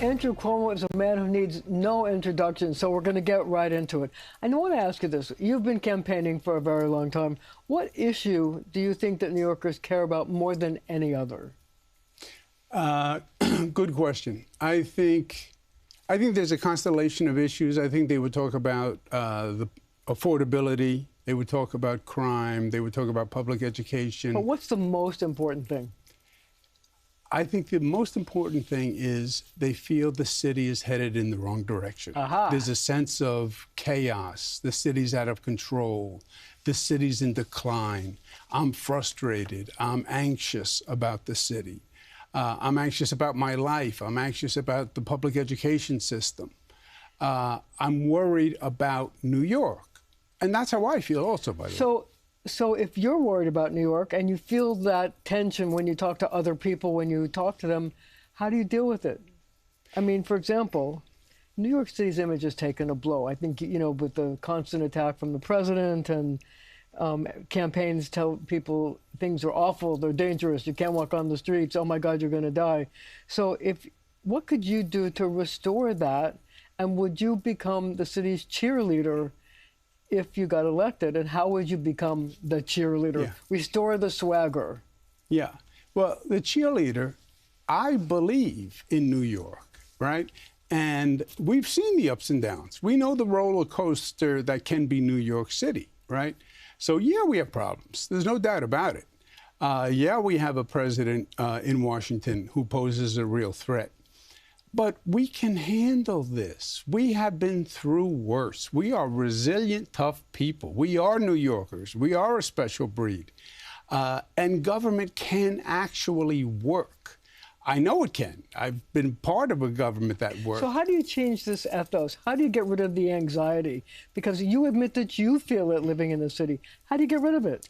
Andrew Cuomo is a man who needs no introduction, so we're going to get right into it. I want to ask you this. You've been campaigning for a very long time. What issue do you think that New Yorkers care about more than any other? Good question. I think there's a constellation of issues. I think they would talk about the affordability. They would talk about crime. They would talk about public education. But what's the most important thing? I think the most important thing is they feel the city is headed in the wrong direction. Aha. There's a sense of chaos. The city's out of control. The city's in decline. I'm frustrated. I'm anxious about the city. I'm anxious about my life. I'm anxious about the public education system. I'm worried about New York. And that's how I feel also, by the way. So if you're worried about New York and you feel that tension when you talk to other people, when you talk to them, how do you deal with it? I mean, for example, New York City's image has taken a blow. I think, you know, with the constant attack from the president and campaigns tell people things are awful, they're dangerous, you can't walk on the streets, oh my God, you're going to die. So what could you do to restore that? And would you become the city's cheerleader if you got elected, and how would you become the cheerleader? Yeah. Restore the swagger. Yeah. Well, the cheerleader, I believe in New York, right? And we've seen the ups and downs. We know the roller coaster that can be New York City, right? So, yeah, we have problems. There's no doubt about it. Yeah, we have a president in Washington who poses a real threat. But we can handle this. We have been through worse. We are resilient, tough people. We are New Yorkers. We are a special breed. And government can actually work. I know it can. I've been part of a government that works. So how do you change this ethos? How do you get rid of the anxiety? Because you admit that you feel it living in the city. How do you get rid of it?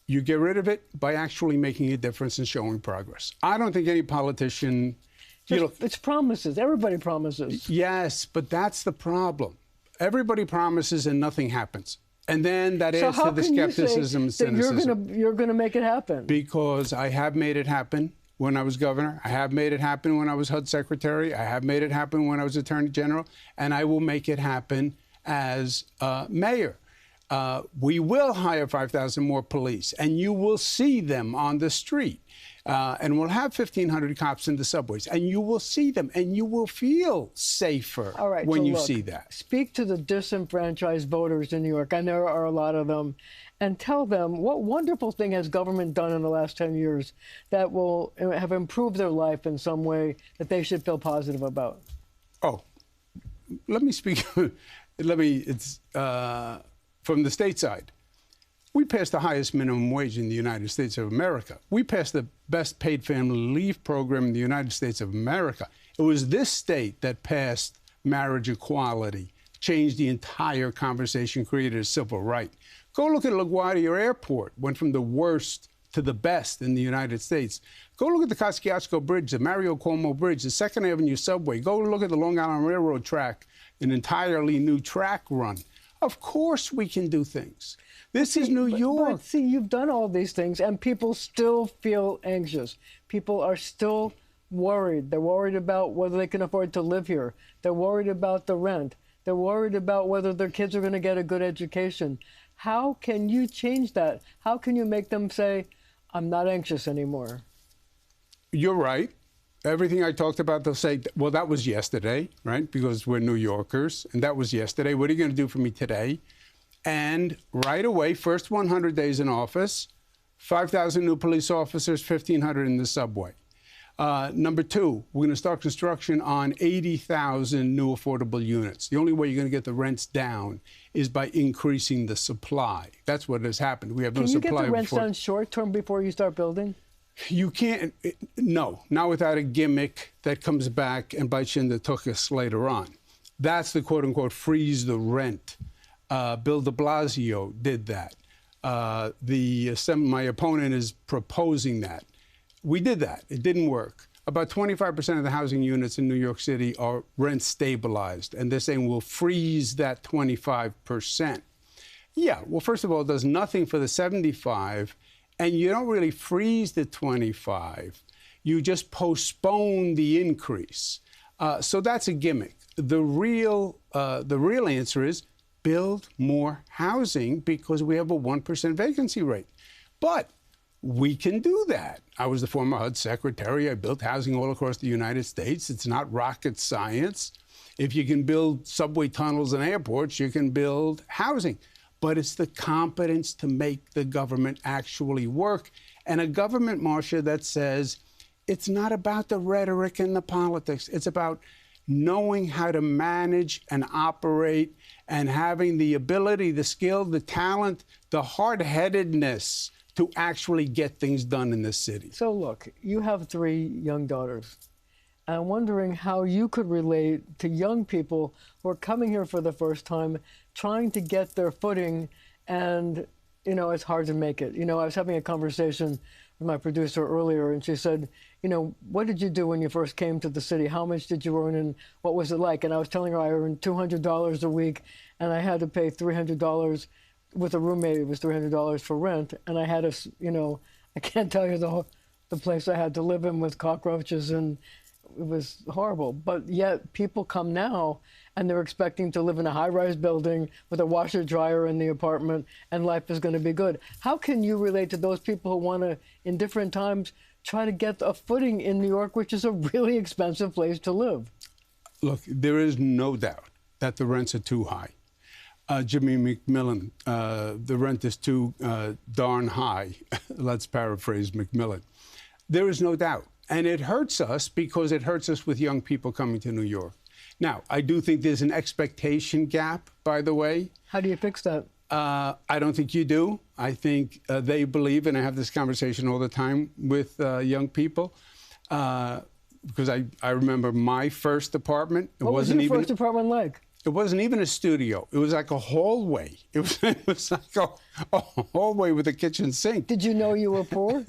You get rid of it by actually making a difference and showing progress. I don't think any politician... It's promises. Everybody promises. Yes, but that's the problem. Everybody promises and nothing happens. And then that adds to the skepticism and cynicism. You're going to make it happen? Because I have made it happen when I was governor. I have made it happen when I was HUD secretary. I have made it happen when I was attorney general. And I will make it happen as mayor. We will hire 5,000 more police, and you will see them on the street. And we'll have 1,500 cops in the subways, and you will see them, and you will feel safer when you see that. Speak to the disenfranchised voters in New York, and there are a lot of them, and tell them what wonderful thing has government done in the last 10 years that will have improved their life in some way that they should feel positive about. Oh, let me speak. It's from the state side. We passed the highest minimum wage in the United States of America. We passed the best paid family leave program in the United States of America. It was this state that passed marriage equality, changed the entire conversation, created a civil right. Go look at LaGuardia Airport, went from the worst to the best in the United States. Go look at the Kosciuszko Bridge, the Mario Cuomo Bridge, the 2nd Avenue subway. Go look at the Long Island Railroad track, an entirely new track run. Of course we can do things. This is New York. But see, you've done all these things, and people still feel anxious. People are still worried. They're worried about whether they can afford to live here. They're worried about the rent. They're worried about whether their kids are going to get a good education. How can you change that? How can you make them say, I'm not anxious anymore? You're right. Everything I talked about, they'll say, well, that was yesterday, right? Because we're New Yorkers, and that was yesterday. What are you going to do for me today? And right away, first 100 days in office, 5,000 new police officers, 1,500 in the subway. Number 2, we're going to start construction on 80,000 new affordable units. The only way you're going to get the rents down is by increasing the supply. That's what has happened. We have no supply. Can you get the rents down short term before you start building? You can't, no, not without a gimmick that comes back and bites you in the tuchus later on. That's the quote-unquote freeze the rent. Bill de Blasio did that. My opponent is proposing that. We did that. It didn't work. About 25% of the housing units in New York City are rent stabilized, and they're saying we'll freeze that 25%. Yeah, well, first of all, it does nothing for the 75, and you don't really freeze the 25. You just postpone the increase. So that's a gimmick. The real answer is build more housing because we have a 1% vacancy rate. But we can do that. I was the former HUD secretary. I built housing all across the United States. It's not rocket science. If you can build subway tunnels and airports, you can build housing. But it's the competence to make the government actually work. And a government, Marcia, that says it's not about the rhetoric and the politics. It's about knowing how to manage and operate and having the ability, the skill, the talent, the hard-headedness to actually get things done in this city. So look, you have 3 young daughters. I'm wondering how you could relate to young people who are coming here for the first time, trying to get their footing, and, you know, it's hard to make it. You know, I was having a conversation with my producer earlier, and she said, you know, what did you do when you first came to the city? How much did you earn, and what was it like? And I was telling her I earned $200 a week, and I had to pay $300 with a roommate. It was $300 for rent, and I had to, you know, I can't tell you the place I had to live in with cockroaches, and it was horrible. But yet people come now and they're expecting to live in a high-rise building with a washer dryer in the apartment, and life is going to be good. How can you relate to those people who want to, in different times, try to get a footing in New York, which is a really expensive place to live? Look, there is no doubt that the rents are too high. Jimmy McMillan, the rent is too darn high. Let's paraphrase McMillan. There is no doubt. And it hurts us because it hurts us with young people coming to New York. Now, I do think there's an expectation gap, by the way. How do you fix that? I don't think you do. I think they believe, and I have this conversation all the time with young people, because I remember my first apartment. What was your first apartment like? It wasn't even a studio. It was like a hallway. It was like a hallway with a kitchen sink. Did you know you were poor?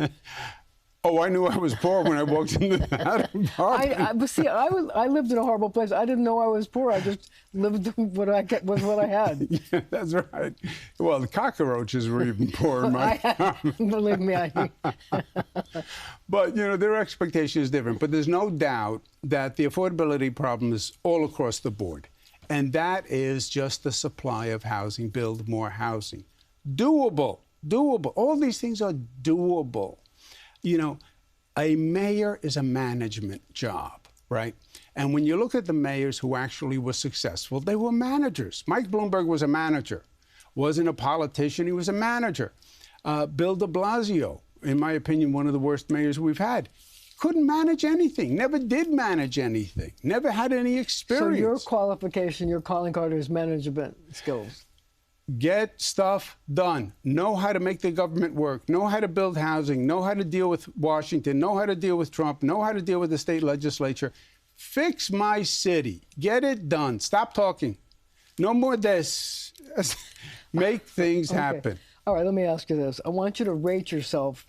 Oh, I knew I was poor when I walked into that apartment. But see, I lived in a horrible place. I didn't know I was poor. I just lived with what I had. Yeah, that's right. Well, the cockroaches were even poor in my apartment. Believe me, I. But, you know, their expectation is different. But there's no doubt that the affordability problem is all across the board. And that is just the supply of housing, build more housing. Doable, doable. All these things are doable. You know, a mayor is a management job, right? And when you look at the mayors who actually were successful, they were managers. Mike Bloomberg was a manager. Wasn't a politician, he was a manager. Bill de Blasio, in my opinion, one of the worst mayors we've had. Couldn't manage anything, never did manage anything, never had any experience. So your qualification, your calling card is management skills. Get stuff done. Know how to make the government work. Know how to build housing. Know how to deal with Washington. Know how to deal with Trump. Know how to deal with the state legislature. Fix my city. Get it done. Stop talking. No more this. Make things happen. All right, let me ask you this. I want you to rate yourself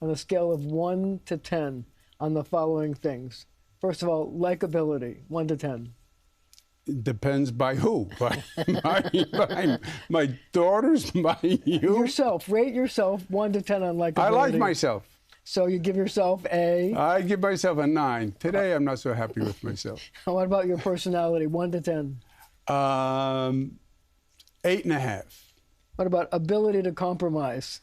on a scale of 1 to 10 on the following things. First of all, likability, 1 to 10. Depends by who? By my daughters? By you? Yourself. Rate yourself 1 to 10 on likability. I like myself. So you give yourself a? I give myself a 9. Today, I'm not so happy with myself. What about your personality, 1 to 10? 8.5. What about ability to compromise?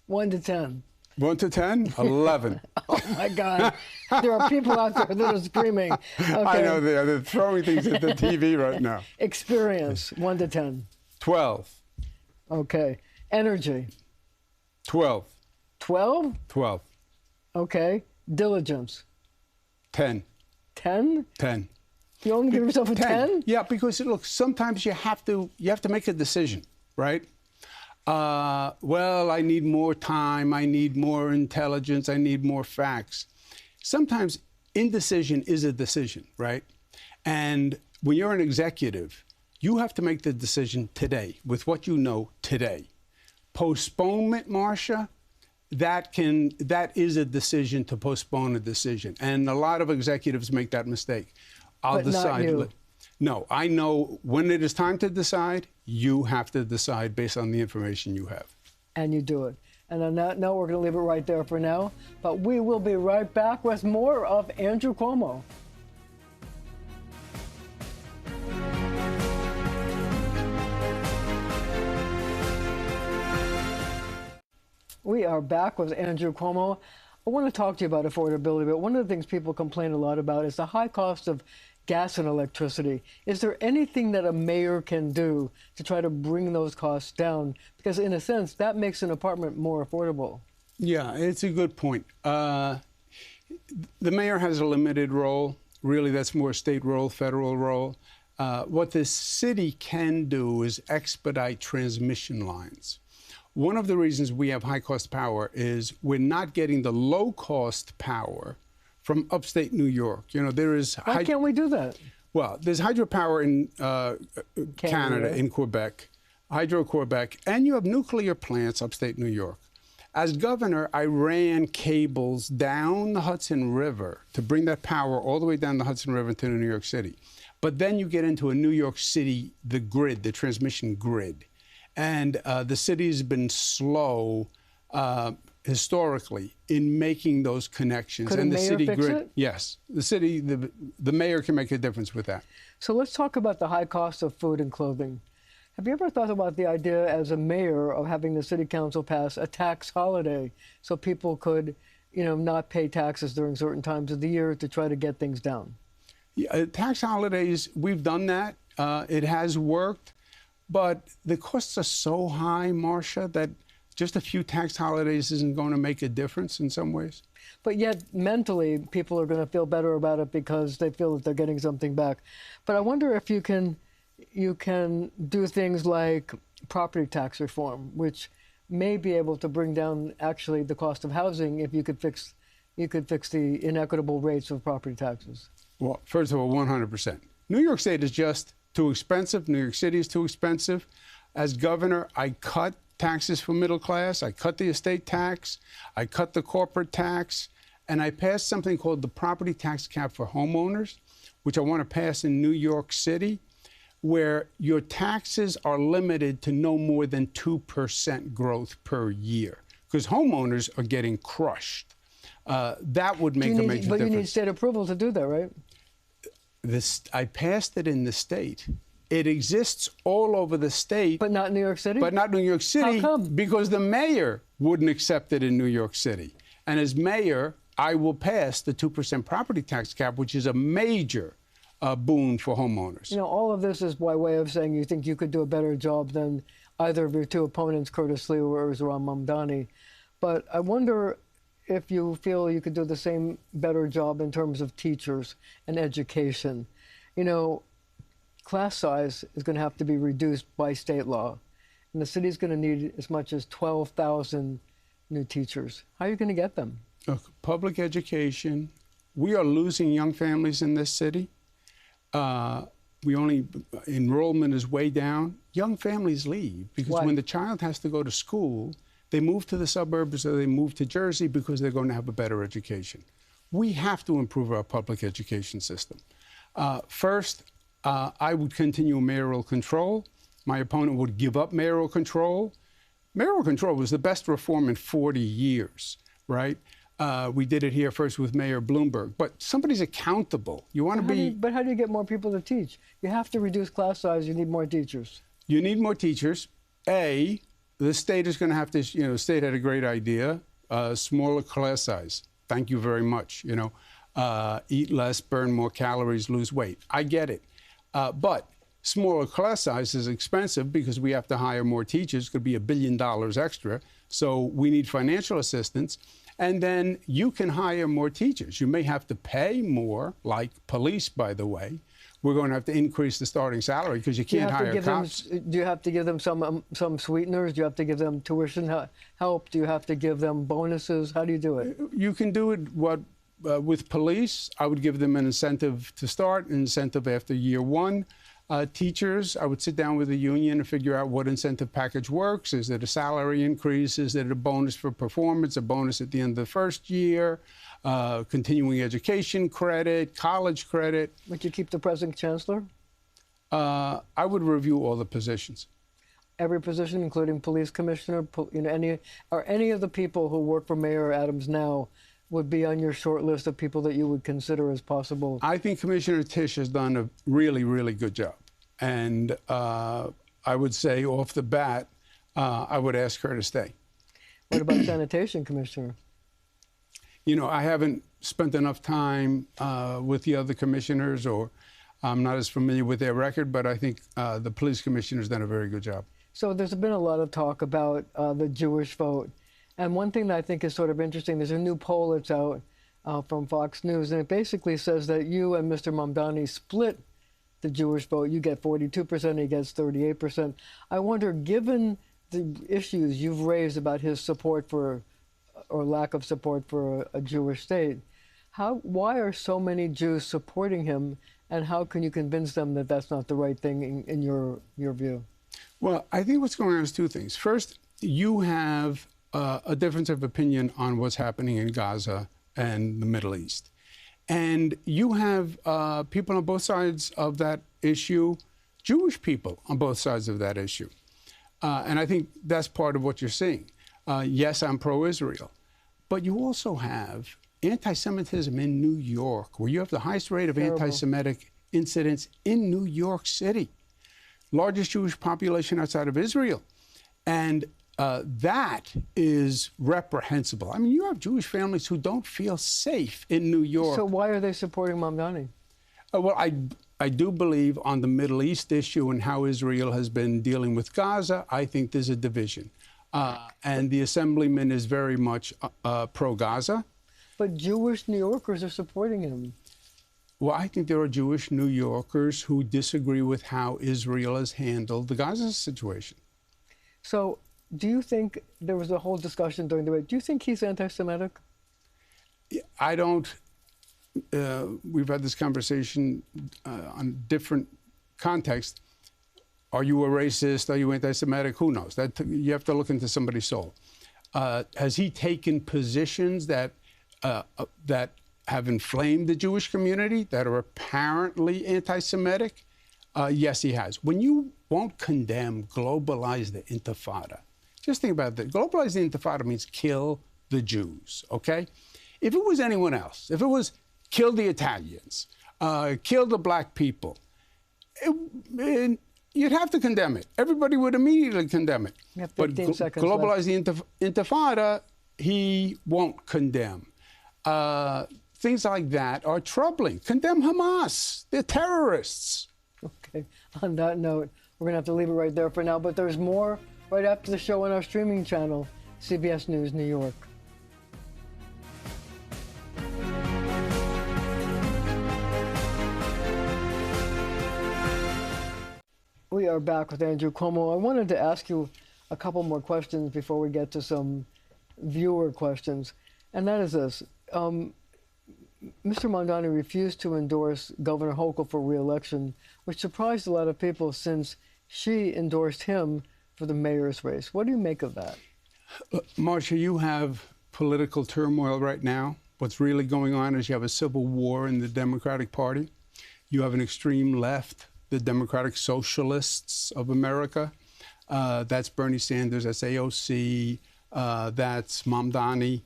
1 to 10. 1 to 10? 11. Oh, my God. There are people out there that are screaming. Okay. I know they're throwing things at the TV right now. Experience, 1 to 10. 12. Okay. Energy. 12. 12? 12. Okay. Diligence. 10. 10? 10. You only give yourself a 10? Yeah, because look, sometimes you have to make a decision, right? Well, I need more time, I need more intelligence, I need more facts. Sometimes indecision is a decision, right? And when you're an executive, you have to make the decision today with what you know today. Postponement, Marcia, that is a decision to postpone a decision. And a lot of executives make that mistake. I'll decide. Not you. No, I know when it is time to decide, you have to decide based on the information you have. And you do it. And on that note, we're going to leave it right there for now. But we will be right back with more of Andrew Cuomo. We are back with Andrew Cuomo. I want to talk to you about affordability, but one of the things people complain a lot about is the high cost of gas and electricity. Is there anything that a mayor can do to try to bring those costs down? Because in a sense, that makes an apartment more affordable. Yeah, it's a good point. The mayor has a limited role. Really, that's more a state role, federal role. What the city can do is expedite transmission lines. One of the reasons we have high-cost power is we're not getting the low-cost power from upstate New York. You know, there is... Why can't we do that? Well, there's hydropower in Canada, in Quebec, Hydro-Quebec, and you have nuclear plants upstate New York. As governor, I ran cables down the Hudson River to bring that power all the way down the Hudson River to New York City. But then you get into a New York City, the grid, the transmission grid. And the city's been slow historically in making those connections. Could and a the mayor city fix grid, it? yes, the mayor can make a difference with that. So let's talk about the high cost of food and clothing. Have you ever thought about the idea as a mayor of having the city council pass a tax holiday so people could, you know, not pay taxes during certain times of the year to try to get things down? Yeah, tax holidays, we've done that. It has worked. But the costs are so high, Marcia, that just a few tax holidays isn't going to make a difference in some ways. But yet, mentally, people are going to feel better about it because they feel that they're getting something back. But I wonder if you can do things like property tax reform, which may be able to bring down actually the cost of housing if you could fix the inequitable rates of property taxes. Well, first of all, 100%. New York State is just too expensive. New York City is too expensive. As governor, I cut taxes for middle class. I cut the estate tax. I cut the corporate tax. And I passed something called the property tax cap for homeowners, which I want to pass in New York City, where your taxes are limited to no more than 2% growth per year, because homeowners are getting crushed. That would make a major difference. But you need state approval to do that, right? I passed it in the state. It exists all over the state. But not New York City? But not New York City. How come? Because the mayor wouldn't accept it in New York City. And as mayor, I will pass the 2% property tax cap, which is a major boon for homeowners. You know, all of this is by way of saying you think you could do a better job than either of your two opponents, Curtis Lee or Zohran Mamdani. But I wonder if you feel you could do the same better job in terms of teachers and education. You know, class size is going to have to be reduced by state law, and the city's going to need as much as 12,000 new teachers. How are you going to get them? Look, public education, we are losing young families in this city. Enrollment is way down. Young families leave because Why? when the child has to go to school, they move to the suburbs or they move to Jersey because they're going to have a better education. We have to improve our public education system. First, I would continue mayoral control. My opponent would give up mayoral control. Mayoral control was the best reform in 40 years, right? We did it here first with Mayor Bloomberg. But somebody's accountable. You want to be... But how do you get more people to teach? You have to reduce class size. You need more teachers. You need more teachers. The state is going to have to, you know, the state had a great idea, smaller class size. Thank you very much. You know, eat less, burn more calories, lose weight. I get it. But smaller class size is expensive because we have to hire more teachers. It could be $1 billion extra. So we need financial assistance. And then you can hire more teachers. You may have to pay more, like police, by the way. We're going to have to increase the starting salary because you can't hire cops. Do you have to give them some sweeteners? Do you have to give them tuition help? Do you have to give them bonuses? How do you do it? You can do it with police. I would give them an incentive to start, an incentive after year one. Teachers, I would sit down with the union and figure out what incentive package works. Is it a salary increase? Is it a bonus for performance, a bonus at the end of the first year, continuing education credit, college credit? Would you keep the present chancellor? I would review all the positions. every position, including police commissioner, any of the people who work for Mayor Adams now would be on your short list of people that you would consider as possible? I think Commissioner Tisch has done a really, really good job. And I would say off the bat, I would ask her to stay. What about sanitation commissioner? You know, I haven't spent enough time with the other commissioners, or I'm not as familiar with their record, but I think the police commissioner's done a very good job. So there's been a lot of talk about the Jewish vote. And one thing that I think is sort of interesting, there's a new poll that's out from Fox News, and it basically says that you and Mr. Mamdani split the Jewish vote. You get 42%, he gets 38%. I wonder, given the issues you've raised about his support for, or lack of support for a Jewish state, why are so many Jews supporting him, and how can you convince them that that's not the right thing in your view? Well, I think what's going on is two things. First, you have a difference of opinion on what's happening in Gaza and the Middle East. And you have people on both sides of that issue, Jewish people on both sides of that issue. And I think that's part of what you're seeing. Yes, I'm pro-Israel. But you also have anti-Semitism in New York, where you have the highest rate of anti-Semitic incidents in New York City. Largest Jewish population outside of Israel. And that is reprehensible. I mean, you have Jewish families who don't feel safe in New York. So why are they supporting Mamdani? Well, I do believe on the Middle East issue and how Israel has been dealing with Gaza, I think there's a division. And the assemblyman is very much pro-Gaza. But Jewish New Yorkers are supporting him. Well, I think there are Jewish New Yorkers who disagree with how Israel has handled the Gaza situation. So do you think, there was a whole discussion during the debate, do you think he's anti-Semitic? I don't. We've had this conversation on different contexts. Are you a racist? Are you anti-Semitic? Who knows? You have to look into somebody's soul. Has he taken positions that have inflamed the Jewish community, that are apparently anti-Semitic? Yes, he has. When you won't condemn, globalize the Intifada, just think about that. Globalize the Intifada means kill the Jews, okay? If it was anyone else, if it was kill the Italians, kill the black people, you'd have to condemn it. Everybody would immediately condemn it. You have 15 but seconds globalize left. the Intifada, he won't condemn. Things like that are troubling. Condemn Hamas. They're terrorists. Okay. On that note, we're going to have to leave it right there for now. But there's more right after the show on our streaming channel, CBS News New York. We are back with Andrew Cuomo. I wanted to ask you a couple more questions before we get to some viewer questions. And that is this. Mr. Mamdani refused to endorse Governor Hochul for re-election, which surprised a lot of people since she endorsed him for the mayor's race. What do you make of that? Marcia, you have political turmoil right now. What's really going on is you have a civil war in the Democratic Party. You have an extreme left, the Democratic Socialists of America. That's Bernie Sanders, that's AOC, that's Mamdani.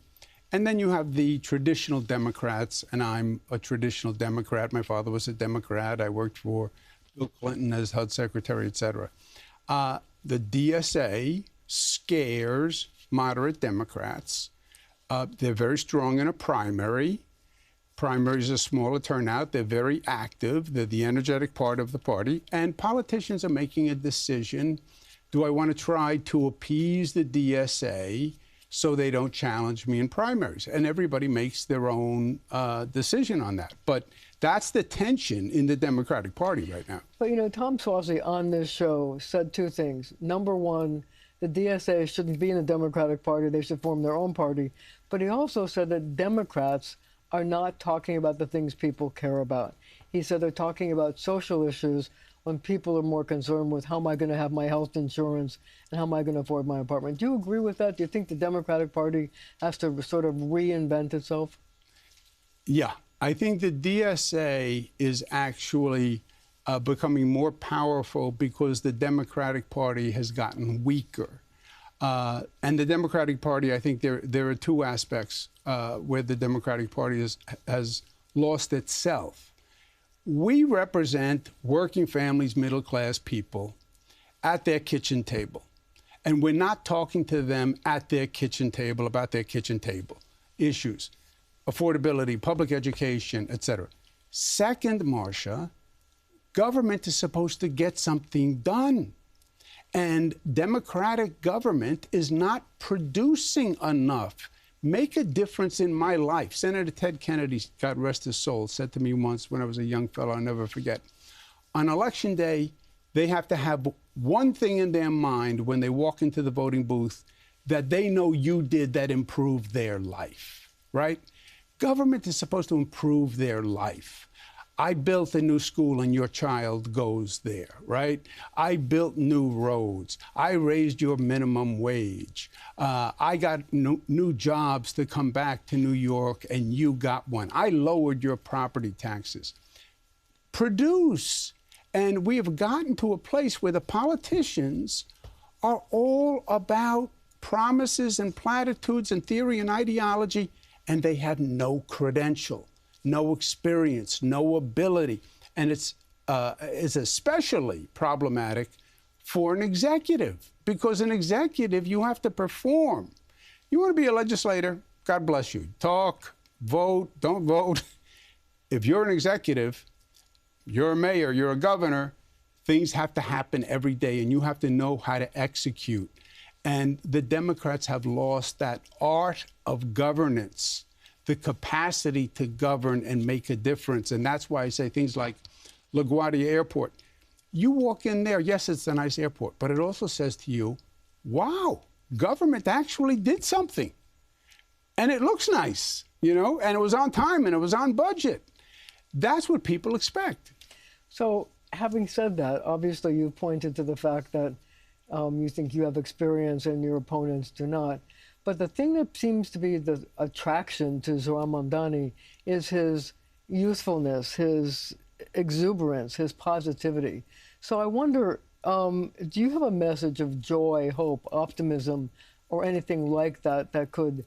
And then you have the traditional Democrats, and I'm a traditional Democrat. My father was a Democrat. I worked for Bill Clinton as HUD secretary, et cetera. The DSA scares moderate Democrats. They're very strong in a primary. Primaries are smaller turnout. They're very active. They're the energetic part of the party. And politicians are making a decision. Do I want to try to appease the DSA so they don't challenge me in primaries? And everybody makes their own decision on that. But that's the tension in the Democratic Party right now. But, you know, Tom Suozzi on this show said two things. Number one, the DSA shouldn't be in the Democratic Party. They should form their own party. But he also said that Democrats are not talking about the things people care about. He said they're talking about social issues when people are more concerned with how am I going to have my health insurance and how am I going to afford my apartment. Do you agree with that? Do you think the Democratic Party has to sort of reinvent itself? Yeah, I think the DSA is actually becoming more powerful because the Democratic Party has gotten weaker. And the Democratic Party, I think there are two aspects where the Democratic Party has lost itself. We represent working families, middle-class people at their kitchen table. And we're not talking to them at their kitchen table about their kitchen table issues, affordability, public education, et cetera. Second, Marcia, government is supposed to get something done. And democratic government is not producing enough. Make a difference in my life. Senator Ted Kennedy, God rest his soul, said to me once when I was a young fellow, I'll never forget, on Election Day, they have to have one thing in their mind when they walk into the voting booth that they know you did that improved their life, right? Government is supposed to improve their life. I built a new school and your child goes there, right? I built new roads. I raised your minimum wage. I got new jobs to come back to New York and you got one. I lowered your property taxes. Produce. And we have gotten to a place where the politicians are all about promises and platitudes and theory and ideology, and they have no credential, no experience, no ability. And it's especially problematic for an executive, because an executive, you have to perform. You want to be a legislator, God bless you. Talk, vote, don't vote. If you're an executive, you're a mayor, you're a governor, things have to happen every day, and you have to know how to execute. And the Democrats have lost that art of governance, the capacity to govern and make a difference. And that's why I say things like LaGuardia Airport. You walk in there, yes, it's a nice airport, but it also says to you, wow, government actually did something. And it looks nice, you know, and it was on time and it was on budget. That's what people expect. So having said that, obviously you've pointed to the fact that you think you have experience and your opponents do not. But the thing that seems to be the attraction to Zohran Mamdani is his youthfulness, his exuberance, his positivity. So I wonder, do you have a message of joy, hope, optimism, or anything like that that could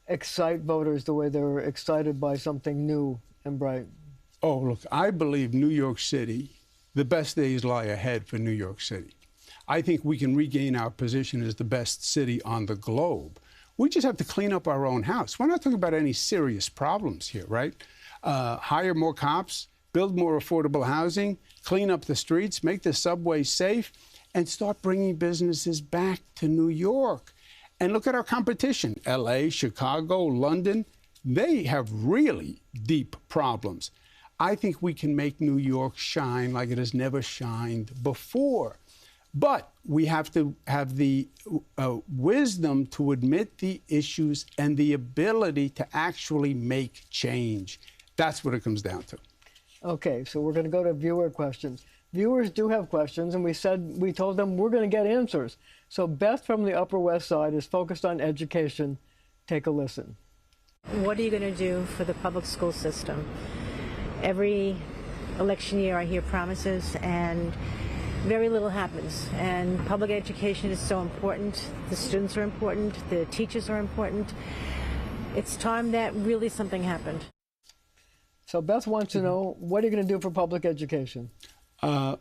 excite voters the way they're excited by something new and bright? Oh, look, I believe New York City, the best days lie ahead for New York City. I think we can regain our position as the best city on the globe. We just have to clean up our own house. We're not talking about any serious problems here, right? Hire more cops, build more affordable housing, clean up the streets, make the subway safe, and start bringing businesses back to New York. And look at our competition, LA, Chicago, London. They have really deep problems. I think we can make New York shine like it has never shined before. But we have to have the wisdom to admit the issues and the ability to actually make change. That's what it comes down to. Okay, so we're going to go to viewer questions. Viewers do have questions, and we told them we're going to get answers. So Beth from the Upper West Side is focused on education. Take a listen. What are you going to do for the public school system? Every election year I hear promises and very little happens. And public education is so important. The students are important. The teachers are important. It's time that really something happened. So Beth wants to know, what are you going to do for public education?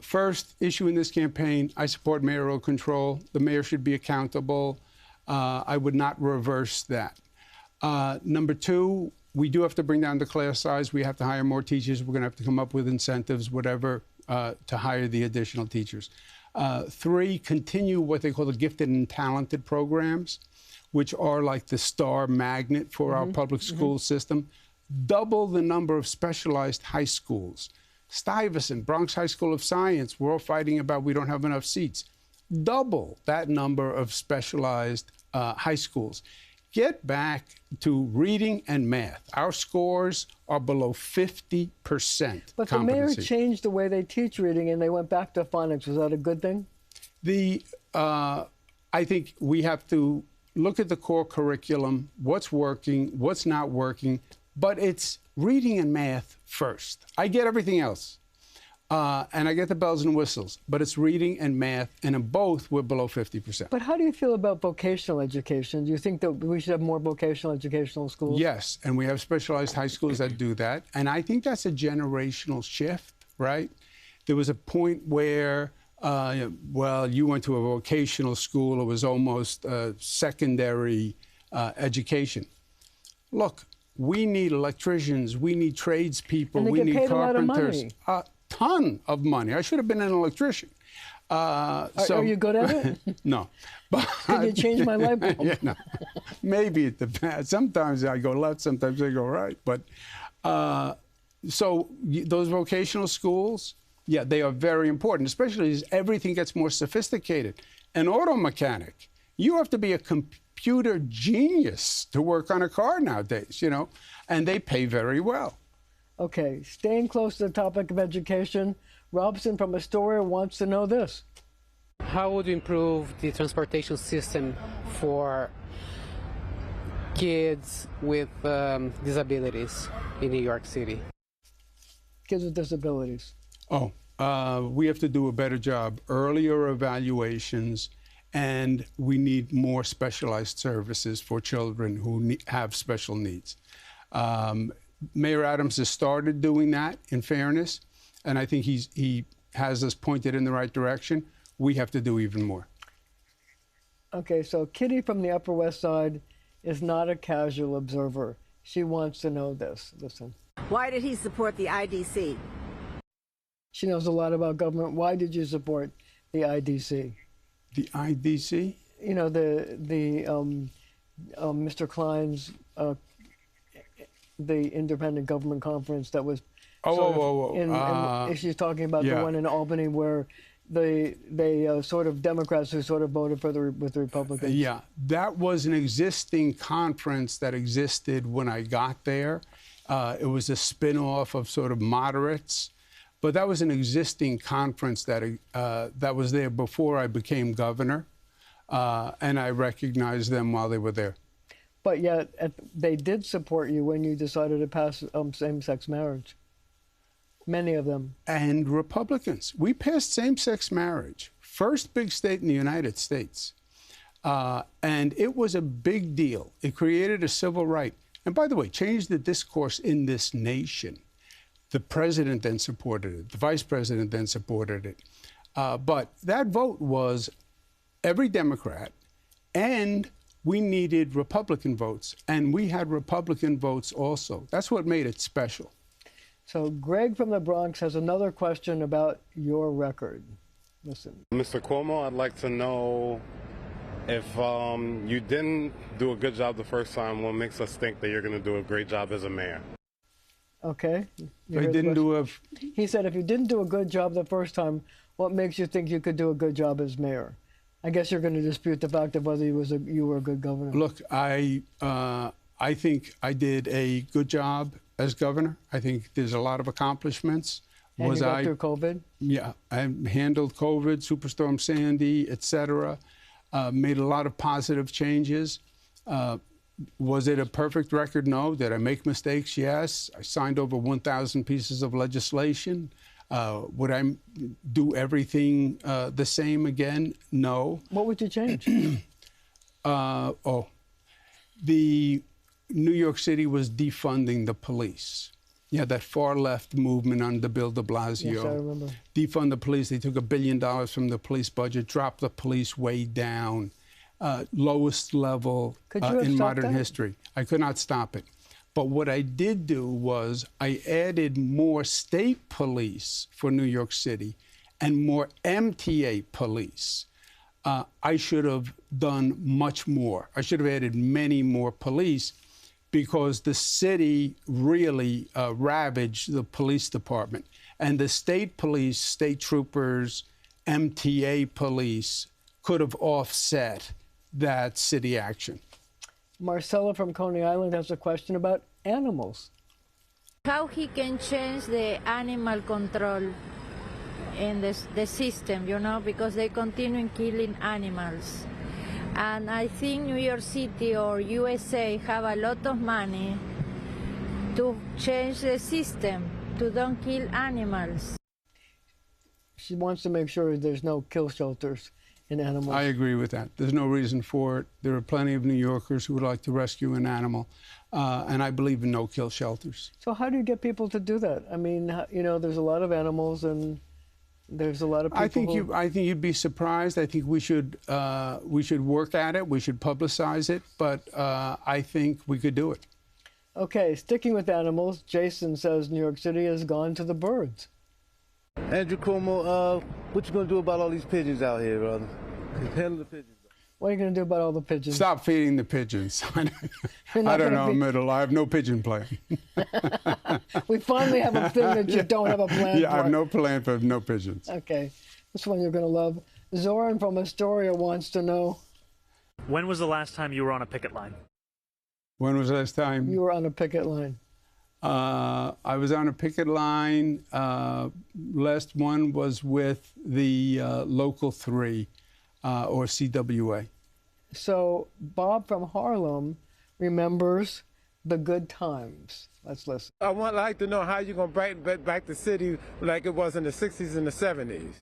First issue in this campaign, I support mayoral control. The mayor should be accountable. I would not reverse that. Number two, we do have to bring down the class size. We have to hire more teachers. We're going to have to come up with incentives, whatever, to hire the additional teachers. Three, continue what they call the gifted and talented programs, which are like the star magnet for our public school system. Double the number of specialized high schools. Stuyvesant, Bronx High School of Science, we're all fighting about we don't have enough seats. Double that number of specialized high schools. Get back to reading and math. Our scores are below 50% But the mayor changed the way they teach reading, and they went back to phonics. Was that a good thing? I think we have to look at the core curriculum, what's working, what's not working, but it's reading and math first. I get everything else. and I get the bells and whistles, but it's reading and math, and in both, we're below 50%. But how do you feel about vocational education? Do you think that we should have more vocational educational schools? Yes, and we have specialized high schools that do that, and I think that's a generational shift, right? There was a point where, well, you went to a vocational school, it was almost secondary education. Look, we need electricians, we need tradespeople, we need carpenters. A lot of money. A ton of money. I should have been an electrician. Are you good at it? No. Can you change my light bulb? Yeah, no. Maybe it depends. Sometimes I go left, sometimes I go right. But so those vocational schools, yeah, they are very important, especially as everything gets more sophisticated. An auto mechanic, you have to be a computer genius to work on a car nowadays, you know, and they pay very well. Okay, staying close to the topic of education, Robson from Astoria wants to know this. How would you improve the transportation system for kids with disabilities in New York City? Kids with disabilities. Oh, we have to do a better job. Earlier evaluations, and we need more specialized services for children who have special needs. Mayor Adams has started doing that, in fairness, and I think he has us pointed in the right direction. We have to do even more. Okay, so Kitty from the Upper West Side is not a casual observer. She wants to know this. Listen. Why did he support the IDC? She knows a lot about government. Why did you support the IDC? The IDC? You know, Mr. Klein's the independent government conference that was she's talking about the one in Albany where they sort of Democrats who sort of voted with the Republicans. Yeah, that was an existing conference that existed when I got there. It was a spin-off of sort of moderates, but that was an existing conference that was there before I became governor, and I recognized them while they were there. But yet, they did support you when you decided to pass same-sex marriage. Many of them. And Republicans. We passed same-sex marriage. First big state in the United States. And it was a big deal. It created a civil right. And by the way, changed the discourse in this nation. The president then supported it. The vice president then supported it. But that vote was every Democrat, and we needed Republican votes, and we had Republican votes also. That's what made it special. So Greg from the Bronx has another question about your record. Listen. Mr. Cuomo, I'd like to know if you didn't do a good job the first time, what makes us think that you're going to do a great job as a mayor? Okay. He said if you didn't do a good job the first time, what makes you think you could do a good job as mayor? I guess you're going to dispute the fact of whether you were a good governor. Look, I think I did a good job as governor. I think there's a lot of accomplishments. And you got through COVID? Yeah, I handled COVID, Superstorm Sandy, et cetera. Made a lot of positive changes. Was it a perfect record? No. Did I make mistakes? Yes. I signed over 1,000 pieces of legislation. Would I do everything the same again? No. What would you change? The New York City was defunding the police. Yeah, that far left movement under Bill de Blasio. Yes, I remember. Defund the police. They took $1 billion from the police budget, dropped the police way down, lowest level in modern history. I could not stop it. But what I did do was I added more state police for New York City and more MTA police. I should have done much more. I should have added many more police because the city really ravaged the police department. And the state police, state troopers, MTA police could have offset that city action. Marcella from Coney Island has a question about animals. How he can change the animal control in the system, you know, because they continue killing animals. And I think New York City or USA have a lot of money to change the system, to don't kill animals. She wants to make sure there's no kill shelters in animals. I agree with that. There's no reason for it. There are plenty of New Yorkers who would like to rescue an animal, and I believe in no-kill shelters. So how do you get people to do that? I mean, you know, there's a lot of animals, and there's a lot of people. I think you'd be surprised. I think we should work at it. We should publicize it. But I think we could do it. Okay, sticking with animals, Jason says New York City has gone to the birds. Andrew Cuomo, what you gonna do about all these pigeons out here, brother? Handle the pigeons. What are you going to do about all the pigeons? Stop feeding the pigeons. I don't know, Middle. I have no pigeon plan. We finally have a thing that you don't have a plan for. Yeah, I have no plan for no pigeons. Okay, this one you're going to love. Zoran from Astoria wants to know. When was the last time you were on a picket line? When was the last time? You were on a picket line. I was on a picket line. Last one was with the Local 3 or CWA. So Bob from Harlem remembers the good times. Let's listen. I would like to know how you're going to bring back the city like it was in the 60s and the 70s.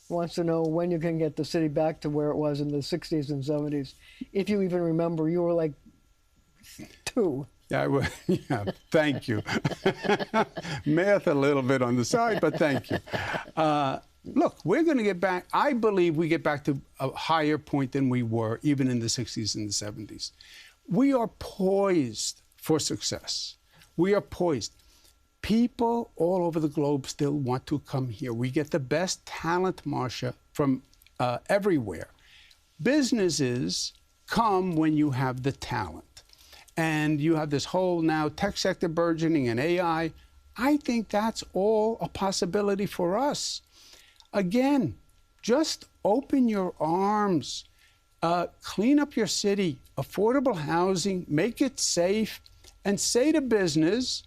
Wants to know when you can get the city back to where it was in the 60s and 70s. If you even remember, you were like 2. Yeah, yeah, thank you. Math a little bit on the side, but thank you. Look, we're going to get back. I believe we get back to a higher point than we were, even in the 60s and the 70s. We are poised for success. We are poised. People all over the globe still want to come here. We get the best talent, Marcia, from everywhere. Businesses come when you have the talent. And you have this whole now tech sector burgeoning and AI. I think that's all a possibility for us. Again, just open your arms, clean up your city, affordable housing, make it safe, and say to business,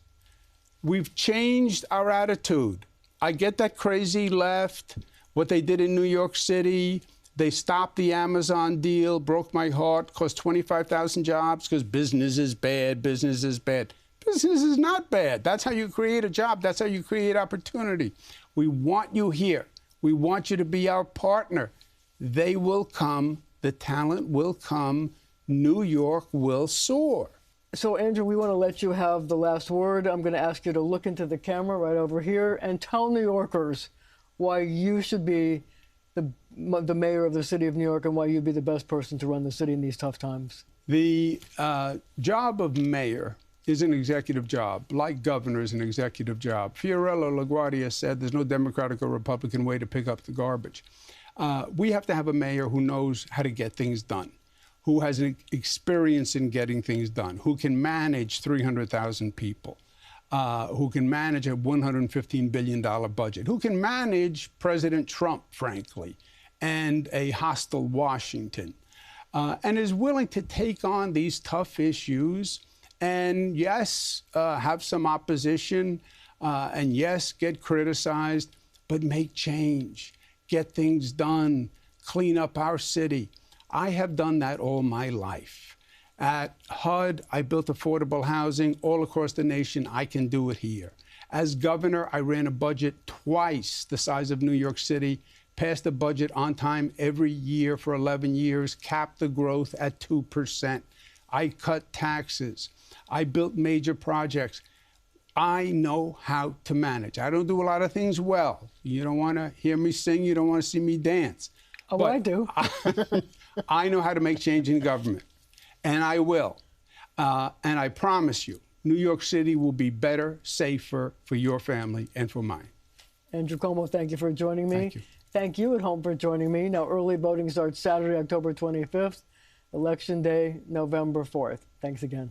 we've changed our attitude. I get that crazy left, what they did in New York City. They stopped the Amazon deal, broke my heart, cost 25,000 jobs because business is bad, business is bad. Business is not bad. That's how you create a job. That's how you create opportunity. We want you here. We want you to be our partner. They will come. The talent will come. New York will soar. So, Andrew, we want to let you have the last word. I'm going to ask you to look into the camera right over here and tell New Yorkers why you should be the mayor of the city of New York and why you'd be the best person to run the city in these tough times. The job of mayor is an executive job, like governor is an executive job. Fiorello LaGuardia said there's no Democratic or Republican way to pick up the garbage. We have to have a mayor who knows how to get things done, who has an experience in getting things done, who can manage 300,000 people, who can manage a $115 billion budget, who can manage President Trump, frankly, and a hostile Washington, and is willing to take on these tough issues and, yes, have some opposition, and, yes, get criticized, but make change, get things done, clean up our city. I have done that all my life. At HUD, I built affordable housing all across the nation. I can do it here. As governor, I ran a budget twice the size of New York City, passed the budget on time every year for 11 years, capped the growth at 2%. I cut taxes. I built major projects. I know how to manage. I don't do a lot of things well. You don't want to hear me sing. You don't want to see me dance. Oh, but I do. I know how to make change in government, and I will. And I promise you, New York City will be better, safer for your family and for mine. Andrew Cuomo, thank you for joining me. Thank you. Thank you at home for joining me. Now, early voting starts Saturday, October 25th. Election Day, November 4th. Thanks again.